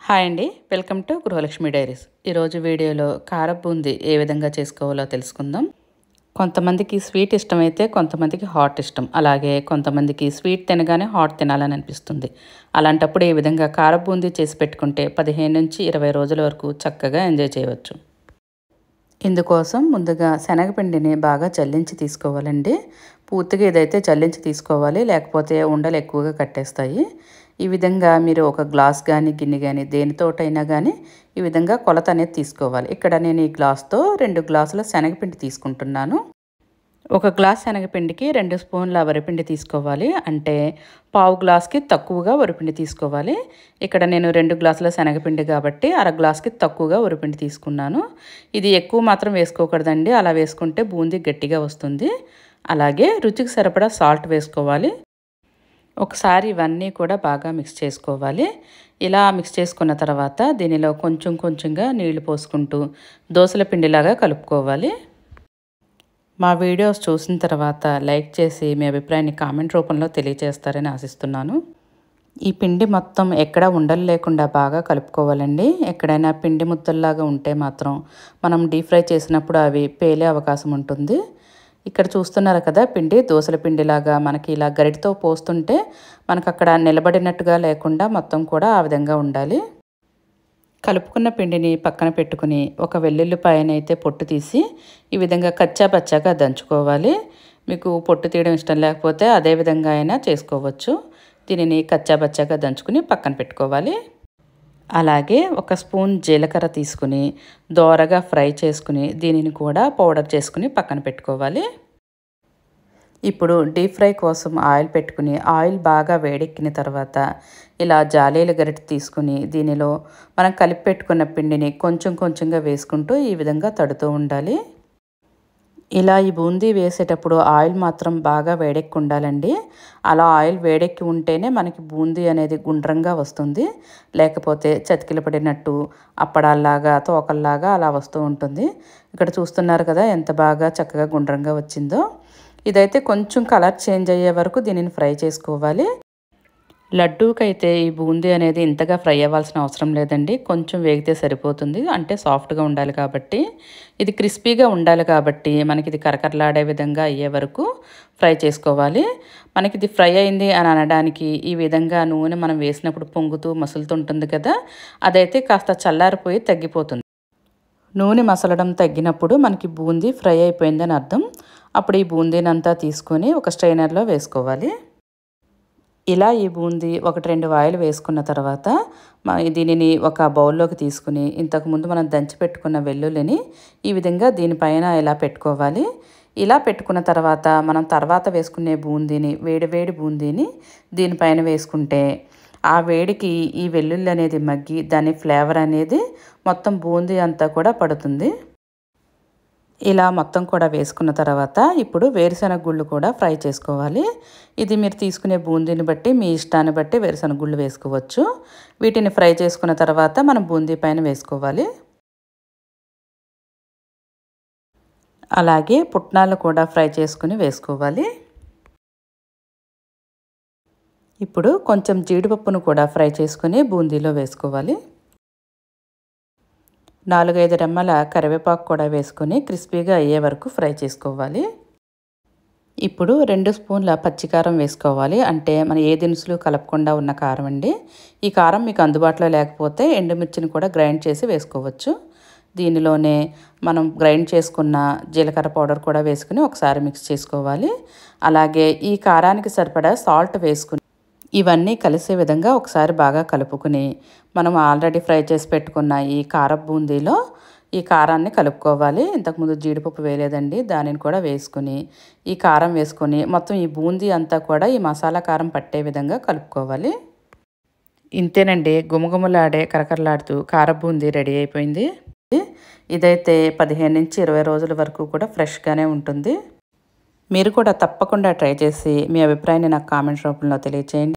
Hi అండి, welcome to Gruhalakshmi diaries. ఈరోజు వీడియోలో కారపు బూందీ ఏ విధంగా చేసుకోవాలో తెలుసుకుందాం. కొంతమందికి స్వీట్ ఇష్టమైతే కొంతమందికి హాట్ ఇష్టం. అలాగే కొంతమందికి స్వీట్ తినగానే హాట్ తినాలని అనిపిస్తుంది. అలాంటప్పుడు ఈ విధంగా కారపు బూందీ చేసి పెట్టుకుంటే 15 నుంచి 20 రోజుల వరకు చక్కగా ఎంజాయ్ చేయవచ్చు. ఇందుకోసం ముందుగా శనగపిండిని బాగా చల్లించి తీసుకోవాలండి. పూర్తిగా ఇదైతే చల్లించి తీసుకోవాలి, లేకపోతే ఉండలు ఎక్కువగా కట్టేస్తాయి. ఈ విధంగా మీరు ఒక గ్లాస్ కానీ గిన్నె కానీ దేనితోటైనా కానీ ఈ విధంగా కొలత అనేది తీసుకోవాలి. ఇక్కడ నేను ఈ గ్లాస్తో 2 గ్లాసుల శనగపిండి తీసుకుంటున్నాను. ఒక గ్లాస్ శనగపిండికి 2 స్పూన్ల వరిపిండి తీసుకోవాలి. అంటే పావు గ్లాస్కి తక్కువగా వరిపిండి తీసుకోవాలి. ఇక్కడ నేను 2 గ్లాసుల శనగపిండి కాబట్టి అర గ్లాస్కి తక్కువగా వరిపిండి తీసుకున్నాను. ఇది ఎక్కువ మాత్రం వేసుకోకూడదండి, అలా వేసుకుంటే బూందీ గట్టిగా వస్తుంది. అలాగే రుచికి సరిపడా సాల్ట్ వేసుకోవాలి. ఒకసారి ఇవన్నీ కూడా బాగా మిక్స్ చేసుకోవాలి. ఇలా మిక్స్ చేసుకున్న తర్వాత దీనిలో కొంచెం కొంచెంగా నీళ్లు పోసుకుంటూ దోసల పిండిలాగా కలుపుకోవాలి. మా వీడియోస్ చూసిన తర్వాత లైక్ చేసి మీ అభిప్రాయాన్ని కామెంట్ రూపంలో తెలియజేస్తారని ఆశిస్తున్నాను. ఈ పిండి మొత్తం ఎక్కడ ఉండలు లేకుండా బాగా కలుపుకోవాలండి. ఎక్కడైనా పిండి ముద్దల్లాగా ఉంటే మాత్రం మనం డీప్ ఫ్రై చేసినప్పుడు అవి పేలే అవకాశం ఉంటుంది. ఇక్కడ చూస్తున్నారు కదా, పిండి దోసల పిండిలాగా మనకి ఇలా గరిటతో పోస్తుంటే మనకు అక్కడ నిలబడినట్టుగా లేకుండా మొత్తం కూడా ఆ విధంగా ఉండాలి. కలుపుకున్న పిండిని పక్కన పెట్టుకుని ఒక వెల్లుల్లిపాయనైతే పొట్టు తీసి ఈ విధంగా కచ్చా పచ్చాగా దంచుకోవాలి. మీకు పొట్టు తీయడం ఇష్టం లేకపోతే అదే విధంగా అయినా చేసుకోవచ్చు. దీనిని కచ్చా పచ్చాగా దంచుకుని పక్కన పెట్టుకోవాలి. అలాగే ఒక స్పూన్ జీలకర్ర తీసుకుని దోరగా ఫ్రై చేసుకుని దీనిని కూడా పౌడర్ చేసుకుని పక్కన పెట్టుకోవాలి. ఇప్పుడు డీప్ ఫ్రై కోసం ఆయిల్ పెట్టుకుని ఆయిల్ బాగా వేడెక్కిన తర్వాత ఇలా జాలీల గరిటె తీసుకుని దీనిలో మనం కలిపి పెట్టుకున్న పిండిని కొంచెం కొంచెంగా వేసుకుంటూ ఈ విధంగా తడుతూ ఉండాలి. ఇలా ఈ బూందీ వేసేటప్పుడు ఆయిల్ మాత్రం బాగా వేడెక్కి ఉండాలండి. అలా ఆయిల్ వేడెక్కి ఉంటేనే మనకి బూందీ అనేది గుండ్రంగా వస్తుంది. లేకపోతే చతికిల పడినట్టు అప్పడాల్లాగా తోకల్లాగా అలా వస్తూ ఉంటుంది. ఇక్కడ చూస్తున్నారు కదా ఎంత బాగా చక్కగా గుండ్రంగా వచ్చిందో. ఇదైతే కొంచెం కలర్ చేంజ్ అయ్యే వరకు దీనిని ఫ్రై చేసుకోవాలి. లడ్డూకైతే ఈ బూందీ అనేది ఇంతగా ఫ్రై అవ్వాల్సిన అవసరం లేదండి, కొంచెం వేగితే సరిపోతుంది. అంటే సాఫ్ట్గా ఉండాలి కాబట్టి, ఇది క్రిస్పీగా ఉండాలి కాబట్టి మనకి ఇది కరకరలాడే విధంగా అయ్యే వరకు ఫ్రై చేసుకోవాలి. మనకి ఇది ఫ్రై అయింది అని అనడానికి ఈ విధంగా నూనె మనం వేసినప్పుడు పొంగుతూ మసులుతుంటుంది కదా, అదైతే కాస్త చల్లారిపోయి తగ్గిపోతుంది. నూనె మసలడం తగ్గినప్పుడు మనకి బూందీ ఫ్రై అయిపోయిందని అర్థం. అప్పుడు ఈ బూందీనంతా తీసుకొని ఒక స్ట్రైనర్లో వేసుకోవాలి. ఇలా ఈ బూందీ 1-2 వాయిలు వేసుకున్న తర్వాత దీనిని ఒక బౌల్లోకి తీసుకుని ఇంతకుముందు మనం దంచి పెట్టుకున్న వెల్లుల్లిని ఈ విధంగా దీనిపైన ఇలా పెట్టుకోవాలి. ఇలా పెట్టుకున్న తర్వాత మనం తర్వాత వేసుకునే బూందీని వేడి బూందీని దీనిపైన వేసుకుంటే ఆ వేడికి ఈ వెల్లుల్లి అనేది మగ్గి దాని ఫ్లేవర్ అనేది మొత్తం బూందీ అంతా కూడా పడుతుంది. ఇలా మొత్తం కూడా వేసుకున్న తర్వాత ఇప్పుడు వేరుశనగ గుళ్ళు కూడా ఫ్రై చేసుకోవాలి. ఇది మీరు తీసుకునే బూందీని బట్టి మీ ఇష్టాన్ని బట్టి వేరుశనగ గుళ్ళు వేసుకోవచ్చు. వీటిని ఫ్రై చేసుకున్న తర్వాత మనం బూందీ పైన వేసుకోవాలి. అలాగే పుట్నాలు కూడా ఫ్రై చేసుకుని వేసుకోవాలి. ఇప్పుడు కొంచెం జీడిపప్పును కూడా ఫ్రై చేసుకుని బూందీలో వేసుకోవాలి. 4-5 రెమ్మల కరివేపాకు కూడా వేసుకొని క్రిస్పీగా అయ్యే వరకు ఫ్రై చేసుకోవాలి. ఇప్పుడు 2 స్పూన్ల పచ్చికారం వేసుకోవాలి. అంటే మనం ఏ దినుసులు కలపకుండా ఉన్న కారం అండి. ఈ కారం మీకు అందుబాటులో లేకపోతే ఎండుమిర్చిని కూడా గ్రైండ్ చేసి వేసుకోవచ్చు. దీనిలోనే మనం గ్రైండ్ చేసుకున్న జీలకర్ర పౌడర్ కూడా వేసుకుని ఒకసారి మిక్స్ చేసుకోవాలి. అలాగే ఈ కారానికి సరిపడా సాల్ట్ వేసుకుని ఇవన్నీ కలిసే విధంగా ఒకసారి బాగా కలుపుకుని మనం ఆల్రెడీ ఫ్రై చేసి పెట్టుకున్న ఈ కారపు బూందీలో ఈ కారాన్ని కలుపుకోవాలి. ఇంతకుముందు జీడిపప్పు వేయలేదండి, దానిని కూడా వేసుకుని ఈ కారం వేసుకొని మొత్తం ఈ బూందీ అంతా కూడా ఈ మసాలా కారం పట్టే విధంగా కలుపుకోవాలి. ఇంతేనండి, గుమగుమలాడే కరకరలాడుతూ కారపు బూందీ రెడీ అయిపోయింది. ఇదైతే 15 నుంచి 20 రోజుల వరకు కూడా ఫ్రెష్గానే ఉంటుంది. మీరు కూడా తప్పకుండా ట్రై చేసి మీ అభిప్రాయాన్ని నాకు కామెంట్ రూపంలో తెలియచేయండి.